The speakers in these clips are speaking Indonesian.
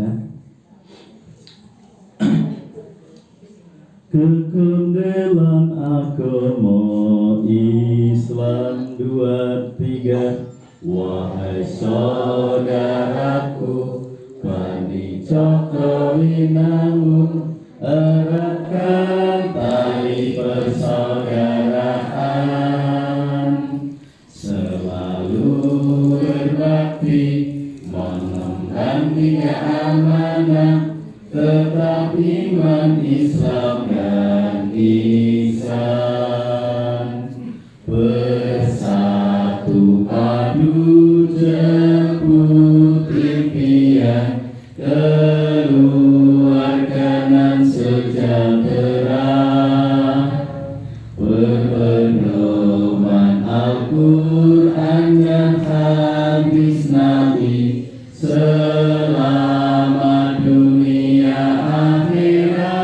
Ustaz. Kekendelan agama Islam 2, 3. Wahai saudaraku, Bani Cakrowinangun, eratkan tali persaudaraan, selalu berbakti, mengemban 3 amanah, tetap iman Islam dan ihsan, bersatu padu jemput impian, keluarganan sejahtera, berpedoman Al-Quran dan hadis Nabi, selamat dunia akhirat.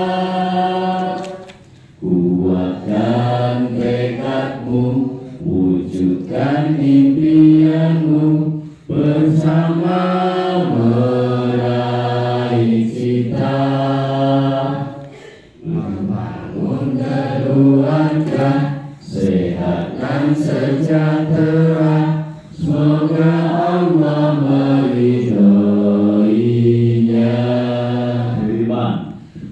Kuatkan tekadmu, wujudkan impianmu, bersama meraih cita, membangun keluarga sehat dan sejahtera. Semoga Allah meridhoinya.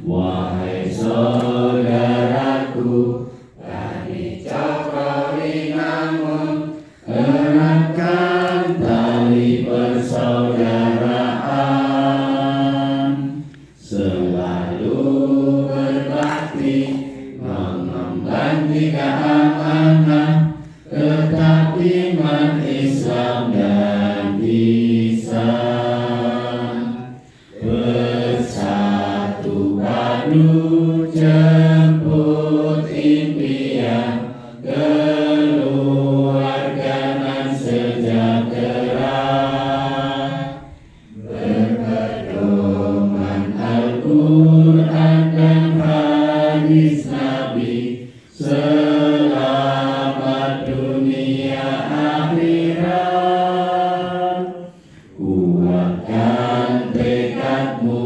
Wahai saudaraku, Bani Cakrowinangun, eratkan tali persaudaraan, selalu berbakti, mengemban 3 amanah, tetap iman Islam dan ihsan, bersatu padu jemput impian, keluarganan sejahtera, berpedoman Al-Quran dan hadis Nabi, selamat dunia akhirat. Kuatkan tekadmu,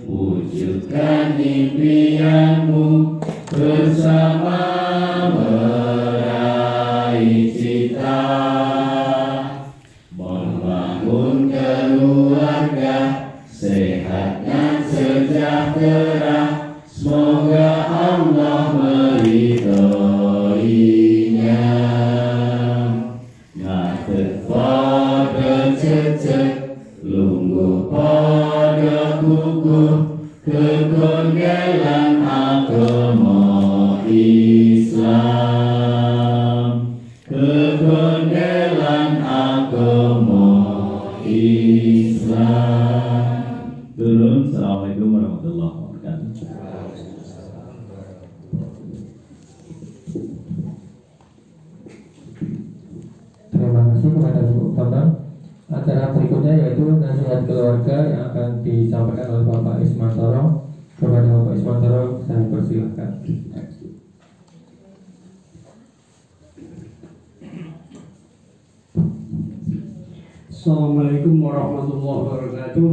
wujudkan impianmu, bersama meraih cita, membangun keluarga sehat dan sejahtera. Semoga Allah meridhoinya. Ngadeg pada cecek, lungguh pada kukuh, kekongelan agama Islam, kekongelan agama Islam. Turun. Assalamualaikum warahmatullahi wabarakatuh. Terima kasih kepada Bu Bambang. Acara berikutnya yaitu nasihat keluarga yang akan disampaikan oleh Bapak Ismantoro. Kepada Bapak Ismantoro saya persilahkan. Assalamualaikum warahmatullahi wabarakatuh.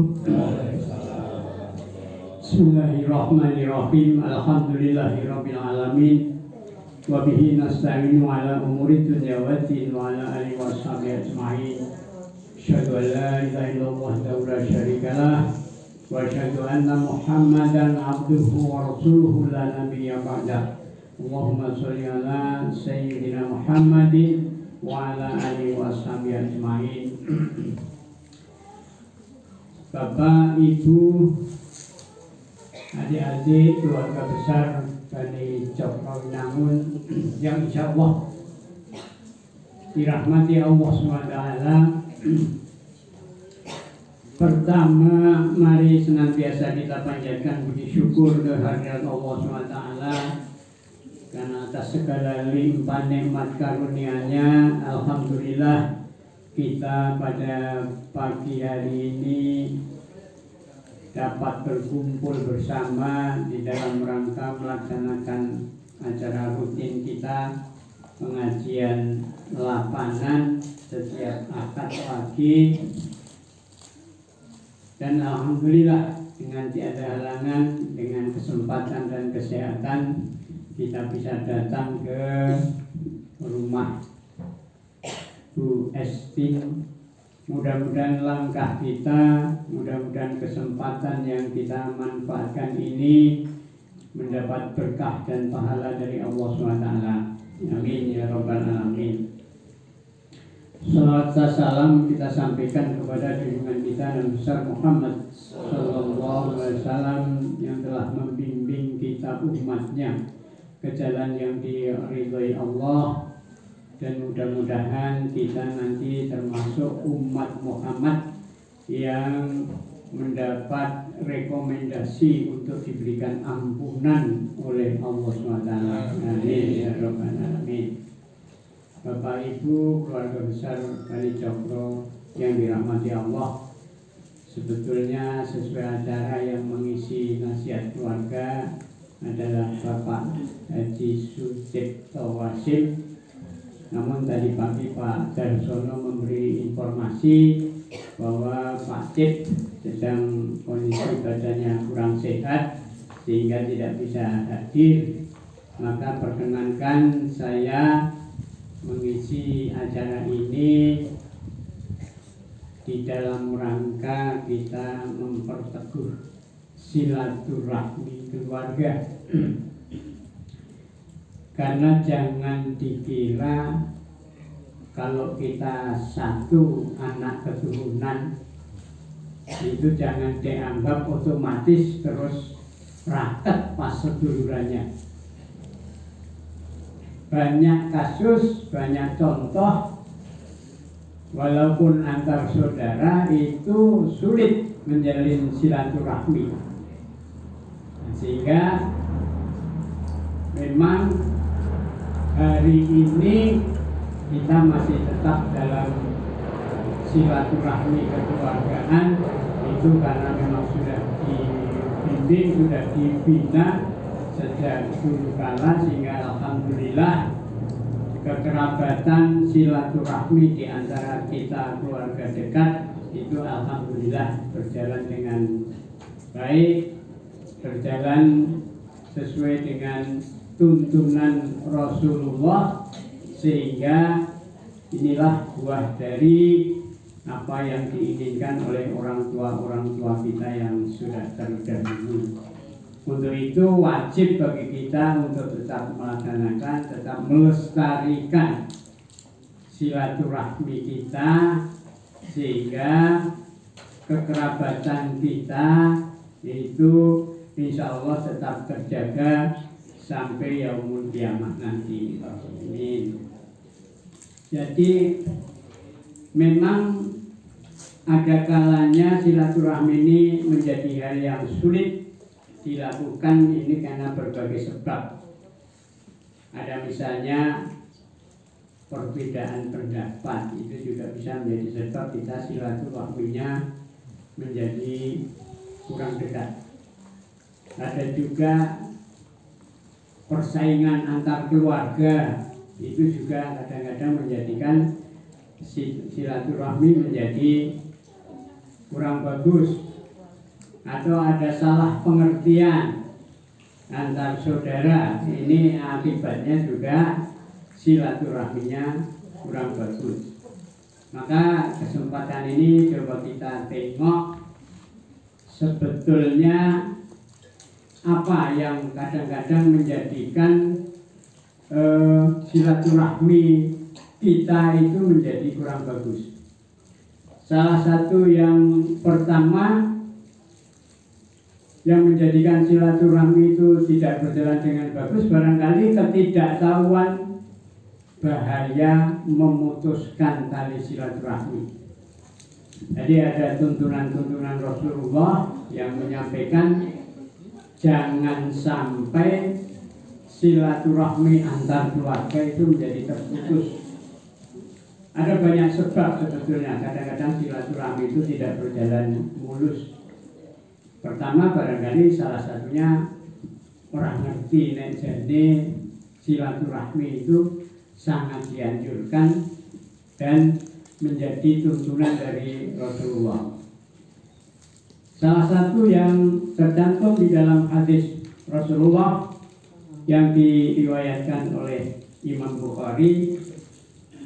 Bismillahirrahmanirrahim. Alhamdulillahirabbil alamin. Wa bihi nasta'inu ala umuri dunya waddin wa ala alihi washabihi ajma'in. Asyhadu an la ilaha illallah wahdahu la syarikalah wa asyhadu anna Muhammadan abduhu wa rasuluhu la nabiyya ba'dah. Allahumma sholli ala sayyidina Muhammadin wa ala alihi washabihi ajma'in. Bapak, Ibu, adik-adik, keluarga besar Bani Cakrowinangun yang insya Allah dirahmati Allah SWT. Pertama, mari senantiasa kita panjatkan puji syukur kehadirat Allah SWT karena atas segala limpah nikmat karunia-Nya. Alhamdulillah kita pada pagi hari ini dapat berkumpul bersama di dalam rangka melaksanakan acara rutin kita, pengajian lapangan setiap Ahad pagi Dan alhamdulillah dengan tiada halangan, dengan kesempatan dan kesehatan kita bisa datang ke rumah Bu Estin. Mudah-mudahan langkah kita, mudah-mudahan kesempatan yang kita manfaatkan ini mendapat berkah dan pahala dari Allah SWT. Amin ya rabbal alamin. Salawat dan salam kita sampaikan kepada junjungan kita Nabi besar Muhammad sallallahu alaihi wasallam yang telah membimbing kita umatnya ke jalan yang diridhoi Allah, dan mudah-mudahan kita nanti termasuk umat Muhammad yang mendapat rekomendasi untuk diberikan ampunan oleh Allah SWT. Amin ya rabbal alamin. Bapak Ibu, keluarga besar Bani Cokro yang dirahmati Allah, sebetulnya sesuai acara yang mengisi nasihat keluarga adalah Bapak Haji Sucipto Wasim. Namun tadi pagi Pak Darsono memberi informasi bahwa Pak Cip sedang kondisi badannya kurang sehat sehingga tidak bisa hadir. Maka perkenankan saya mengisi acara ini di dalam rangka kita memperteguh silaturahmi keluarga. Karena jangan dikira kalau kita satu anak keturunan itu jangan dianggap otomatis terus raket pas sedulurannya. Banyak kasus, banyak contoh, walaupun antar saudara itu sulit menjalin silaturahmi. Sehingga memang hari ini kita masih tetap dalam silaturahmi kekeluargaan itu karena memang sudah dibimbing, sudah dibina sejak dulu kala, sehingga alhamdulillah kekerabatan silaturahmi di antara kita keluarga dekat itu alhamdulillah berjalan dengan baik, berjalan sesuai dengan tuntunan Rasulullah, sehingga inilah buah dari apa yang diinginkan oleh orang tua kita yang sudah terdahulu. Untuk itu wajib bagi kita untuk tetap melaksanakan, tetap melestarikan silaturahmi kita, sehingga kekerabatan kita itu insya Allah tetap terjaga sampai yaumul kiamah nanti. Amin. Jadi memang ada kalanya silaturahmi ini menjadi hal yang sulit dilakukan ini karena berbagai sebab. Ada misalnya perbedaan pendapat, itu juga bisa menjadi sebab kita silaturahminya menjadi kurang dekat. Ada juga persaingan antar keluarga, itu juga kadang-kadang menjadikan silaturahmi menjadi kurang bagus. Atau ada salah pengertian antar saudara, ini akibatnya juga silaturahminya kurang bagus. Maka kesempatan ini coba kita tengok sebetulnya apa yang kadang-kadang menjadikan silaturahmi kita itu menjadi kurang bagus. Salah satu yang pertama yang menjadikan silaturahmi itu tidak berjalan dengan bagus, barangkali ketidaktahuan bahaya memutuskan tali silaturahmi. Jadi ada tuntunan-tuntunan Rasulullah yang menyampaikan jangan sampai silaturahmi antar keluarga itu menjadi terputus. Ada banyak sebab sebetulnya kadang-kadang silaturahmi itu tidak berjalan mulus. Pertama barangkali salah satunya orang ngerti nek jadi silaturahmi itu sangat dianjurkan dan menjadi tuntunan dari Rasulullah. Salah satu yang tercantum di dalam hadis Rasulullah yang diriwayatkan oleh Imam Bukhari,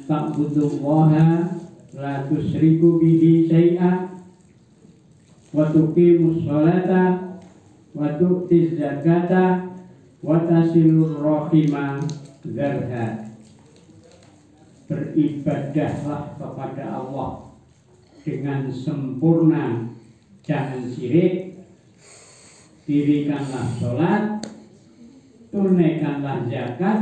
ta'budullaha la tusyriku bihi syai'a wa tuqimus sholata wa tu'tiz zakata wa tasilur rahima dzarha. Beribadahlah kepada Allah dengan sempurna, jangan syirik, dirikanlah sholat, tunaikanlah zakat,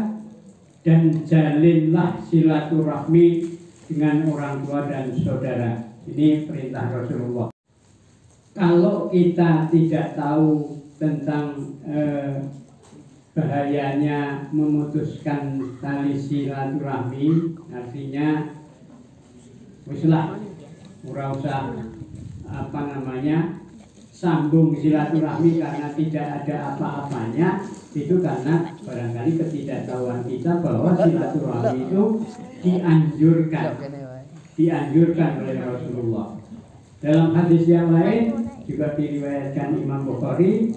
dan jalinlah silaturahmi dengan orang tua dan saudara. Ini perintah Rasulullah. Kalau kita tidak tahu tentang bahayanya memutuskan tali silaturahmi, artinya wislah ora usah sambung silaturahmi karena tidak ada apa-apanya. Itu karena barangkali ketidaktahuan kita bahwa silaturahmi itu dianjurkan oleh Rasulullah. Dalam hadis yang lain juga diriwayatkan Imam Bukhari,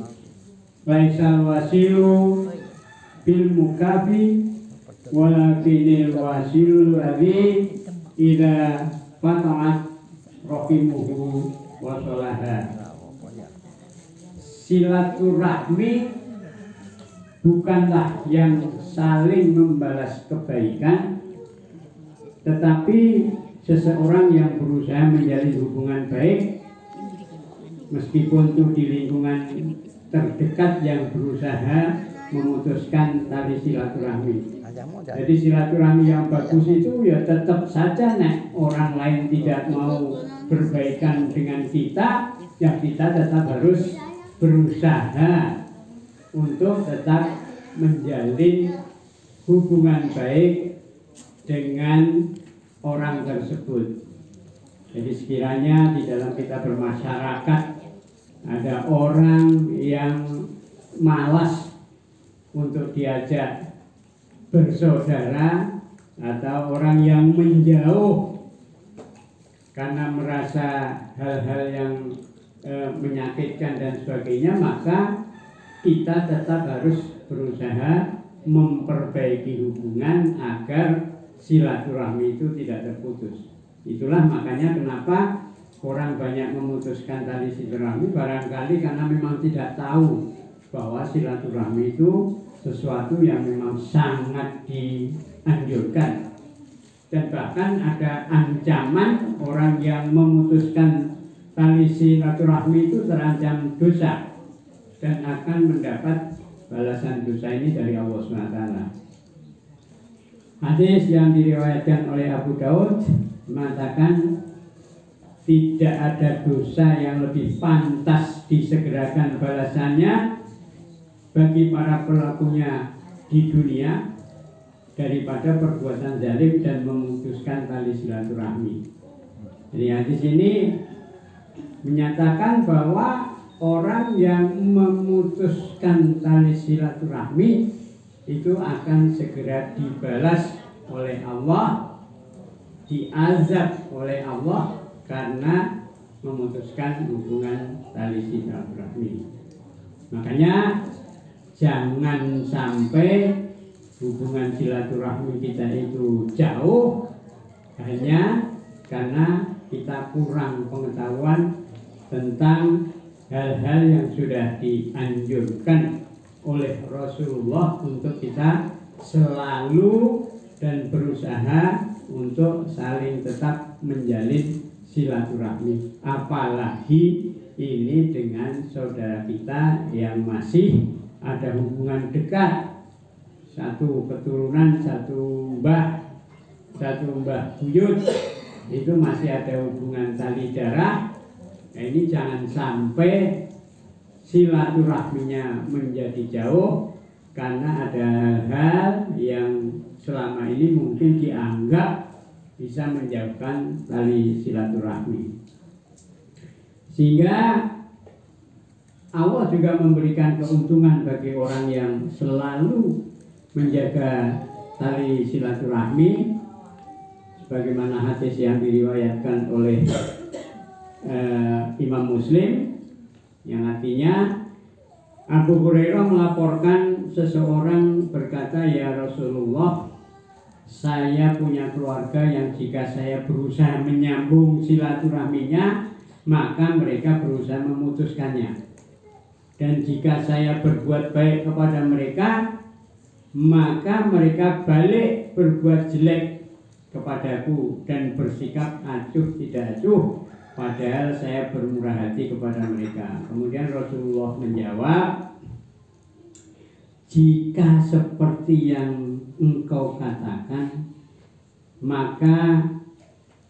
laisal wasilu bil mukafi walakinil wasilu ladzi idza fata'at rahimuhu wa sholaha. Silaturahmi bukanlah yang saling membalas kebaikan, tetapi seseorang yang berusaha menjalin hubungan baik meskipun itu di lingkungan terdekat yang berusaha memutuskan tali silaturahmi. Jadi silaturahmi yang bagus itu ya tetap saja orang lain tidak mau berbaikan dengan kita, ya kita tetap harus berusaha untuk tetap menjalin hubungan baik dengan orang tersebut. Jadi sekiranya di dalam kita bermasyarakat ada orang yang malas untuk diajak bersaudara atau orang yang menjauh karena merasa hal-hal yang menyakitkan dan sebagainya, maka kita tetap harus berusaha memperbaiki hubungan agar silaturahmi itu tidak terputus. Itulah makanya kenapa orang banyak memutuskan tali silaturahmi, barangkali karena memang tidak tahu bahwa silaturahmi itu sesuatu yang memang sangat dianjurkan. Dan bahkan ada ancaman orang yang memutuskan tali silaturahmi itu terancam dosa dan akan mendapat balasan dosa ini dari Allah SWT. Hadis yang diriwayatkan oleh Abu Daud mengatakan tidak ada dosa yang lebih pantas disegerakan balasannya bagi para pelakunya di dunia daripada perbuatan zalim dan memutuskan tali silaturahmi. Jadi hadis ini menyatakan bahwa orang yang memutuskan tali silaturahmi itu akan segera dibalas oleh Allah, diazab oleh Allah karena memutuskan hubungan tali silaturahmi. Makanya jangan sampai hubungan silaturahmi kita itu jauh hanya karena kita kurang pengetahuan tentang hal-hal yang sudah dianjurkan oleh Rasulullah untuk kita selalu dan berusaha untuk saling tetap menjalin silaturahmi, apalagi ini dengan saudara kita yang masih ada hubungan dekat, satu keturunan, satu mbah buyut, itu masih ada hubungan tali darah. Nah, ini jangan sampai silaturahminya menjadi jauh karena ada hal-hal yang selama ini mungkin dianggap bisa menjauhkan tali silaturahmi. Sehingga Allah juga memberikan keuntungan bagi orang yang selalu menjaga tali silaturahmi, sebagaimana hadis yang diriwayatkan oleh Imam Muslim, Artinya Abu Hurairah melaporkan seseorang berkata, "Ya Rasulullah, saya punya keluarga yang jika saya berusaha menyambung silaturahminya, maka mereka berusaha memutuskannya. Dan jika saya berbuat baik kepada mereka, maka mereka balik berbuat jelek kepadaku dan bersikap acuh tidak acuh, padahal saya bermurah hati kepada mereka." Kemudian Rasulullah menjawab, "Jika seperti yang engkau katakan, maka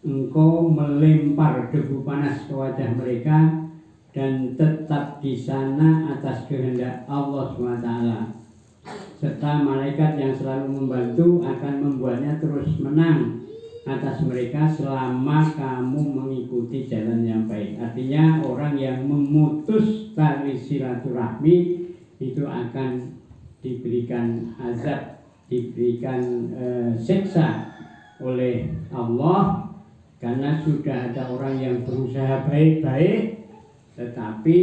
engkau melempar debu panas ke wajah mereka dan tetap di sana atas kehendak Allah SWT. Serta malaikat yang selalu membantu akan membuatnya terus menang atas mereka selama kamu mengikuti jalan yang baik." Artinya orang yang memutus tali silaturahmi itu akan diberikan azab, diberikan siksa oleh Allah, karena sudah ada orang yang berusaha baik-baik tetapi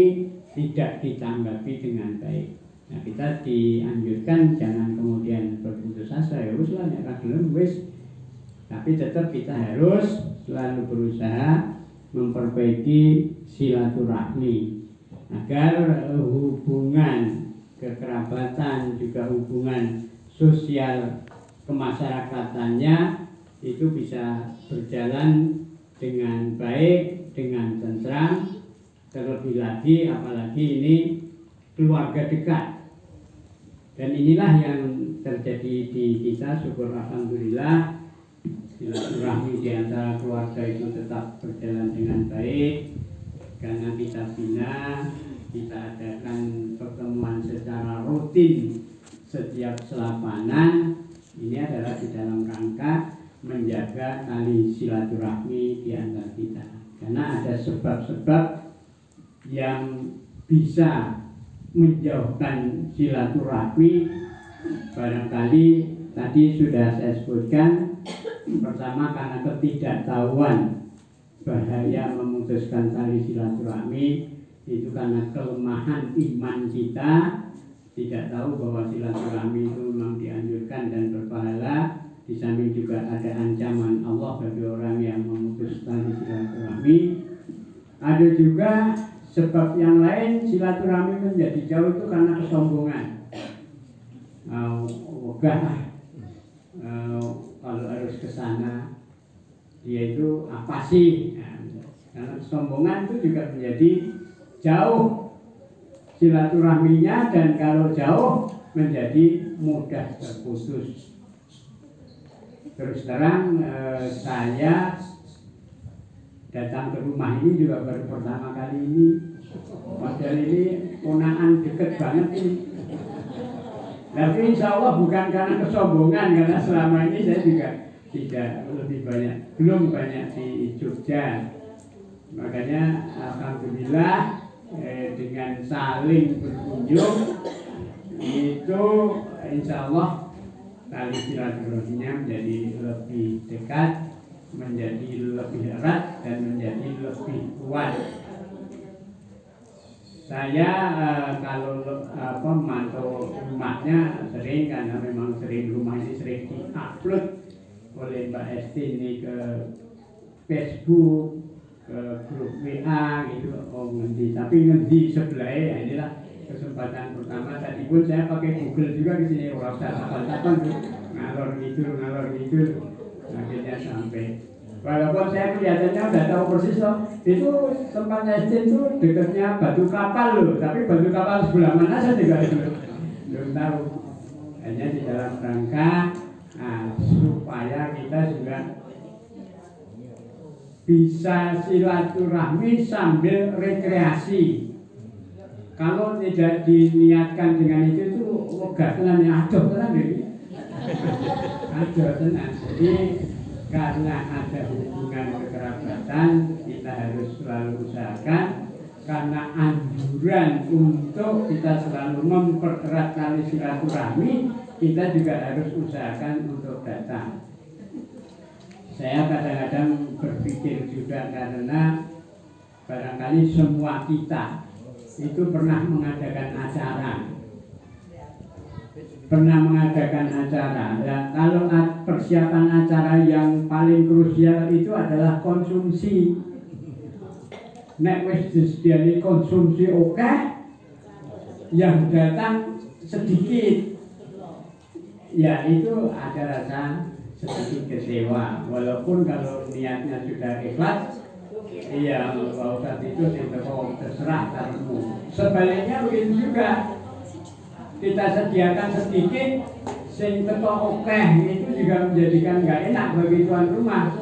tidak ditanggapi dengan baik. Nah, kita dianjurkan jangan kemudian berputus asa, ya wis lah nek ra gelem wis. Tapi tetap kita harus selalu berusaha memperbaiki silaturahmi agar hubungan kekerabatan juga hubungan sosial kemasyarakatannya itu bisa berjalan dengan baik, dengan tentram, terlebih lagi apalagi ini keluarga dekat. Dan inilah yang terjadi di kita, syukur alhamdulillah, silaturahmi di antara keluarga itu tetap berjalan dengan baik, karena kita bina, kita adakan pertemuan secara rutin setiap selapanan. Ini adalah di dalam rangka menjaga tali silaturahmi di antara kita, karena ada sebab-sebab yang bisa menjauhkan silaturahmi. Barangkali tadi sudah saya sebutkan, pertama karena ketidaktahuan bahaya memutuskan tali silaturahmi, itu karena kelemahan iman kita, tidak tahu bahwa silaturahmi itu memang dianjurkan dan berpahala. Di samping juga ada ancaman Allah bagi orang yang memutus tali silaturahmi. Ada juga sebab yang lain silaturahmi menjadi jauh itu karena kesombongan. Kalau harus ke sana dia itu apa sih? Karena kesombongan itu juga menjadi jauh silaturahminya, dan kalau jauh menjadi mudah terputus. Terus terang saya datang ke rumah ini juga baru pertama kali ini. Padahal ini ponaan deket banget ini. Tapi insya Allah bukan karena kesombongan, karena selama ini saya juga tidak belum banyak di Jogja. Makanya alhamdulillah dengan saling berkunjung itu insya Allah tali silaturahminya menjadi lebih dekat, menjadi lebih erat, dan menjadi lebih kuat. Saya kalau memantau rumahnya sering, karena memang sering rumah ini sering diupload oleh Mbak Esti ini ke Facebook, ke grup WA gitu. Tapi ngendi sebelah ya, inilah kesempatan pertama. Tadi pun saya pakai Google juga di sini, orang kapan ngalor gitu, akhirnya sampai. Walaupun saya kelihatannya udah tahu persis loh, itu tempatnya itu dekatnya Batu Kapal loh, tapi Batu Kapal sebelah mana saya juga belum tahu. Hanya di dalam rangka supaya kita juga bisa silaturahmi sambil rekreasi. Kalau tidak diniatkan dengan itu wegah tenan ya, adoh tenan iki. Adoh tenan. Jadi karena ada hubungan kekerabatan, kita harus selalu usahakan, karena anjuran untuk kita selalu mempererat tali silaturahmi, kita juga harus usahakan untuk datang. Saya kadang-kadang berpikir juga, karena barangkali semua kita itu pernah mengadakan acara. Ya, kalau persiapan acara yang paling krusial itu adalah konsumsi. Nek wis disediani konsumsi oke, yang datang sedikit, ya itu ada rasa sedikit kecewa. Walaupun kalau niatnya sudah ikhlas, iya Pak Ustadz itu terserah kamu. Sebaliknya begitu juga. Kita sediakan sedikit, sing teko okeh itu juga menjadikan nggak enak bagi tuan rumah.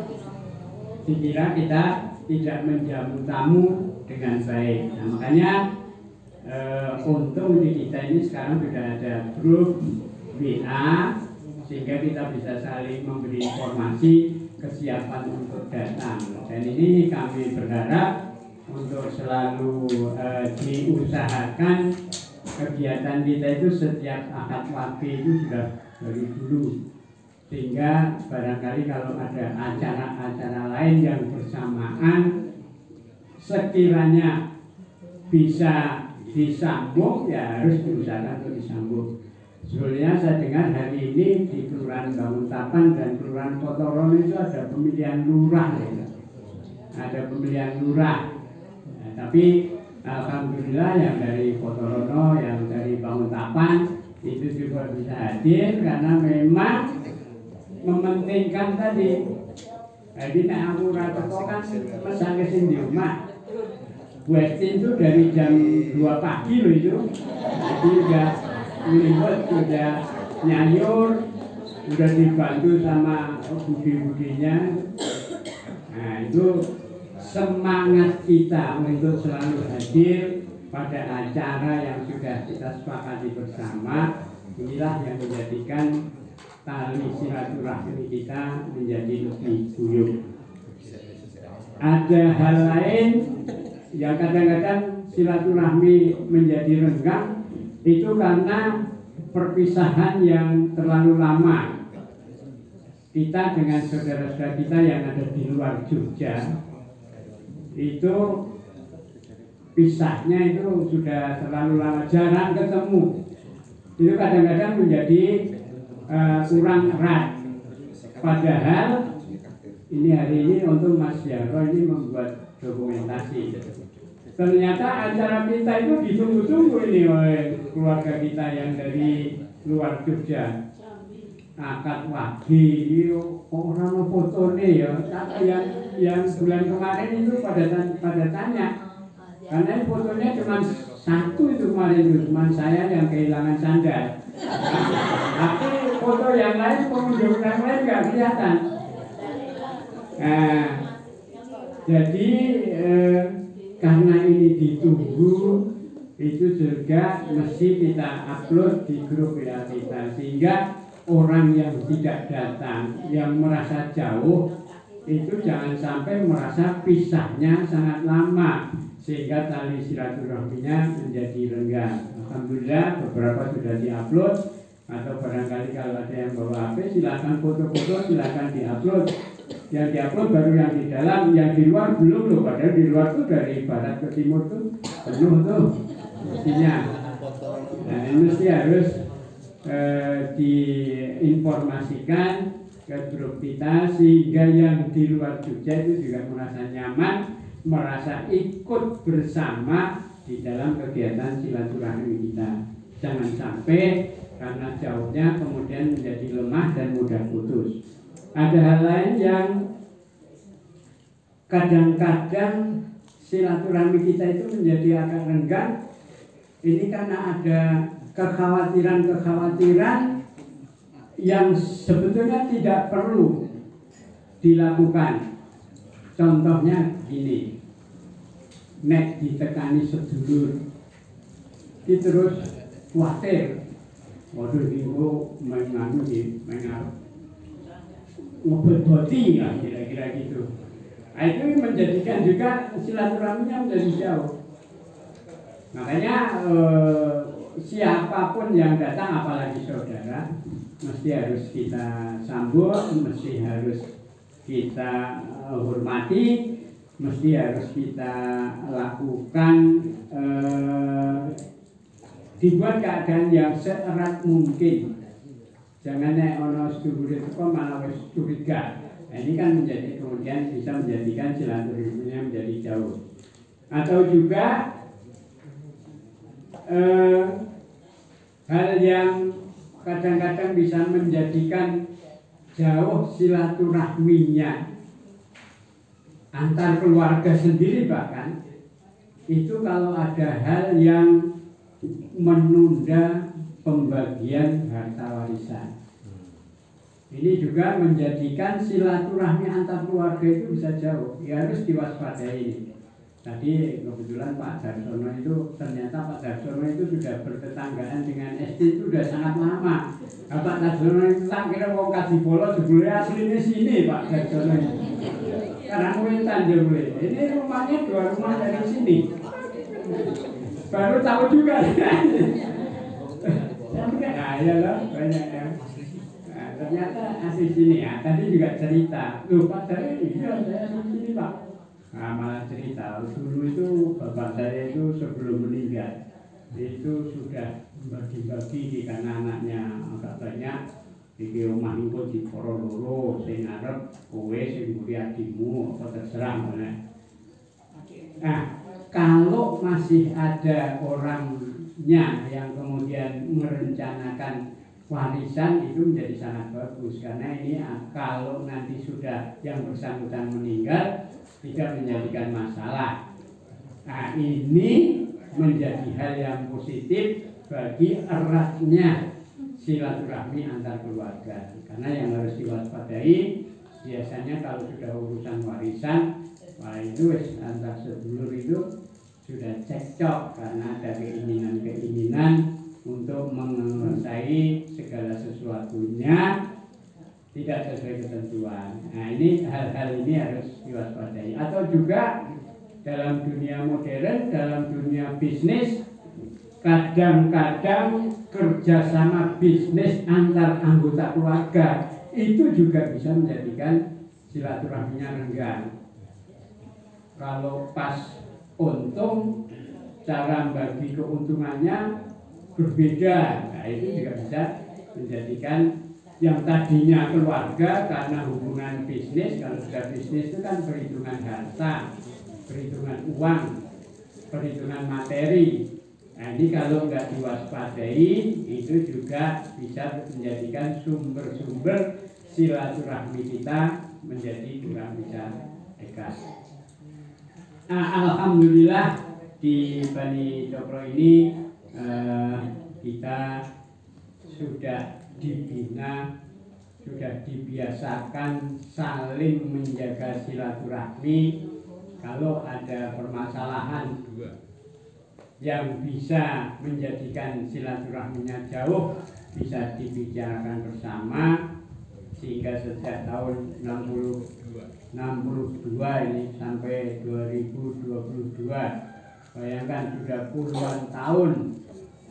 Dikira kita tidak menjamu tamu dengan baik. Nah, makanya untung di kita ini sekarang sudah ada grup WA sehingga kita bisa saling memberi informasi kesiapan untuk datang. Dan ini kami berharap untuk selalu diusahakan. Kegiatan kita itu setiap akad waktu itu sudah dari dulu, sehingga barangkali kalau ada acara-acara lain yang bersamaan sekiranya bisa disambung, ya harus diusahakan untuk disambung. Sebetulnya saya dengar hari ini di Kelurahan Banguntapan dan Kelurahan Kotorono itu ada pemilihan lurah, ya. Ada pemilihan lurah, nah, tapi alhamdulillah yang dari Kotorono, yang dari Banguntapan itu juga bisa hadir karena memang mementingkan tadi. Jadi nek aku ora teko kan mesake sing di rumah. Westin itu dari jam 2 pagi loh itu. Jadi udah melihat, udah nyayur, udah dibantu sama budi-budinya. Nah itu semangat kita untuk selalu hadir pada acara yang sudah kita sepakati bersama. Inilah yang menjadikan tali silaturahmi kita menjadi lebih guyup. Ada hal lain yang kadang-kadang silaturahmi menjadi renggang, itu karena perpisahan yang terlalu lama. Kita dengan saudara-saudara kita yang ada di luar Jogja itu pisahnya itu sudah terlalu lama, jarang ketemu. Itu kadang-kadang menjadi kurang erat. Padahal ini hari ini untuk Mas Yaro ini membuat dokumentasi. Ternyata acara kita itu ditunggu-tunggu ini oleh keluarga kita yang dari luar Jogja. Akad wagi orang foto nih ya, yang bulan kemarin itu pada tanya, karena fotonya cuma satu itu kemarin itu, cuma saya yang kehilangan sandal. Tapi foto yang lain, pengunjung yang lain nggak kelihatan. Nah, jadi karena ini ditunggu, itu juga mesti kita upload di grup WA kita, sehingga orang yang tidak datang, yang merasa jauh, itu jangan sampai merasa pisahnya sangat lama, sehingga tali silaturahminya menjadi renggang. Alhamdulillah beberapa sudah diupload, atau barangkali kalau ada yang bawa HP, silakan foto-foto, silakan diupload. Yang diupload baru yang di dalam, yang di luar belum loh. Padahal di luar tuh dari barat ke timur tuh penuh tuh mestinya. Nah ini mesti harus diinformasikan ke grup kita, sehingga yang di luar Jogja itu juga merasa nyaman, merasa ikut bersama di dalam kegiatan silaturahmi kita. Jangan sampai karena jauhnya kemudian menjadi lemah dan mudah putus. Ada hal lain yang kadang-kadang silaturahmi kita itu menjadi agak renggang. Ini karena ada kekhawatiran-kekhawatiran yang sebetulnya tidak perlu dilakukan. Contohnya gini, nek ditekani sedulur, terus khawatir, waduh minggu menganu di ngebet-beti lah kira-kira gitu. Nah, itu menjadikan juga silaturahminya menjadi jauh. Makanya siapapun yang datang, apalagi saudara, mesti harus kita sambut, mesti harus kita hormati, mesti harus kita lakukan, dibuat keadaan yang seerat mungkin. Jangan nek ono sedulur itu kok malah wis curiga. Nah, ini kan menjadi kemudian bisa menjadikan silaturahminya menjadi jauh. Atau juga hal yang kadang-kadang bisa menjadikan jauh silaturahminya antar keluarga sendiri, bahkan itu kalau ada hal yang menunda pembagian harta warisan. Ini juga menjadikan silaturahmi antar keluarga itu bisa jauh. Ya harus diwaspadai ini. Tadi kebetulan Pak Darsono itu, ternyata Pak Darsono itu sudah bertetanggaan dengan SD itu sudah sangat lama. Nah, Pak Darsono itu tak kira mau kasih bola sebenarnya aslinya sini Pak Darsono itu. Karena mungkin Tanjung ini rumahnya 2 rumah dari sini. Baru tahu juga. Nah, ya loh, banyak ya. Nah, ternyata asli sini ya. Tadi juga cerita, loh Pak dari iya saya asli sini Pak. Nah, malah cerita dulu itu bapak saya itu sebelum meninggal itu sudah bagi-bagi di karena anaknya agak banyak di rumah itu di Porololo, sing ngarep kowe sing mburi adikmu apa terserah mana. Nah, kalau masih ada orangnya yang kemudian merencanakan warisan itu menjadi sangat bagus karena ini kalau nanti sudah yang bersangkutan meninggal tidak menjadikan masalah. Nah, ini menjadi hal yang positif bagi eratnya silaturahmi antar keluarga. Karena yang harus diwaspadai biasanya kalau sudah urusan warisan, wah itu antar sedulur itu sudah cekcok karena ada keinginan-keinginan untuk menguasai segala sesuatunya tidak sesuai ketentuan. Nah, ini hal-hal ini harus diwaspadai. Atau juga dalam dunia modern, dalam dunia bisnis, kadang-kadang kerjasama bisnis antar anggota keluarga itu juga bisa menjadikan silaturahminya renggang. Kalau pas untung, cara bagi keuntungannya berbeda. Nah, itu juga bisa menjadikan yang tadinya keluarga karena hubungan bisnis. Kalau sudah bisnis itu kan perhitungan harta, perhitungan uang, perhitungan materi. Nah, ini kalau nggak diwaspadai itu juga bisa menjadikan sumber-sumber silaturahmi kita menjadi kurang bisa dekat. Nah, alhamdulillah di Bani Cokro ini kita sudah dibina, sudah dibiasakan saling menjaga silaturahmi. Kalau ada permasalahan yang bisa menjadikan silaturahminya jauh, bisa dibicarakan bersama. Sehingga sejak tahun 62 ini sampai 2022, bayangkan sudah puluhan tahun,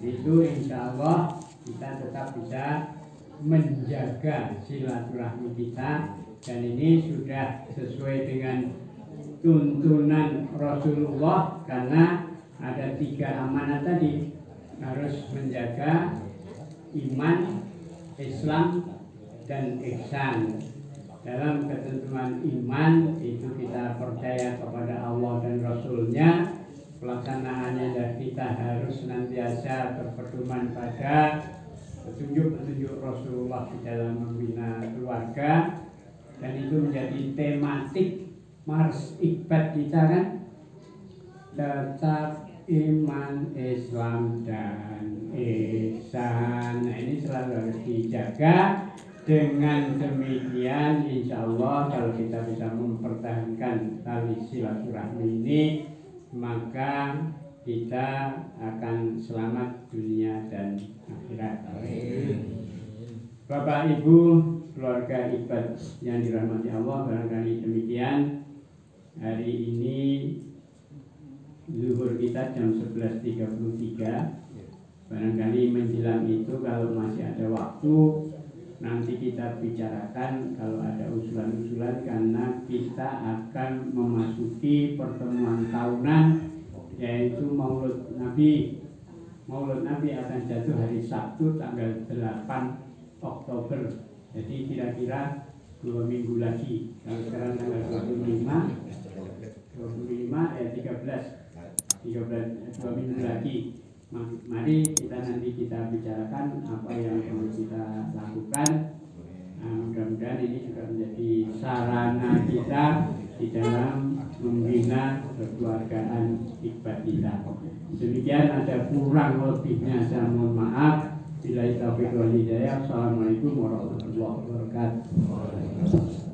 itu insya Allah kita tetap bisa menjaga silaturahmi kita, dan ini sudah sesuai dengan tuntunan Rasulullah karena ada 3 amanat tadi, harus menjaga iman, Islam, dan ihsan. Dalam ketentuan iman itu kita percaya kepada Allah dan Rasulnya. Pelaksanaannya dan kita harus senantiasa berpedoman pada petunjuk-petunjuk Rasulullah di dalam membina keluarga, dan itu menjadi tematik Mars Iqbal kita kan, tetap iman, Islam, dan ihsan. Nah, ini selalu harus dijaga. Dengan demikian insya Allah kalau kita bisa mempertahankan tali silaturahmi ini, maka kita akan selamat dunia dan akhirat. Bapak Ibu keluarga Iqbal yang dirahmati Allah, barangkali demikian. Hari ini zuhur kita jam 11.33. Barangkali menjelang itu kalau masih ada waktu, nanti kita bicarakan kalau ada usulan-usulan, karena kita akan memasuki pertemuan tahunan yaitu Maulud Nabi. Maulud Nabi akan jatuh hari Sabtu tanggal 8 Oktober. Jadi kira-kira 2 minggu lagi. Kalau sekarang tanggal 25 ya 2 minggu lagi. Mari kita bicarakan apa yang perlu kita lakukan. Mudah-mudahan ini juga menjadi sarana kita di dalam membina kekeluargaan ibadah kita. Demikian, ada kurang lebihnya saya mohon maaf. Billahi taufiq wal hidayah. Assalamualaikum warahmatullahi wabarakatuh.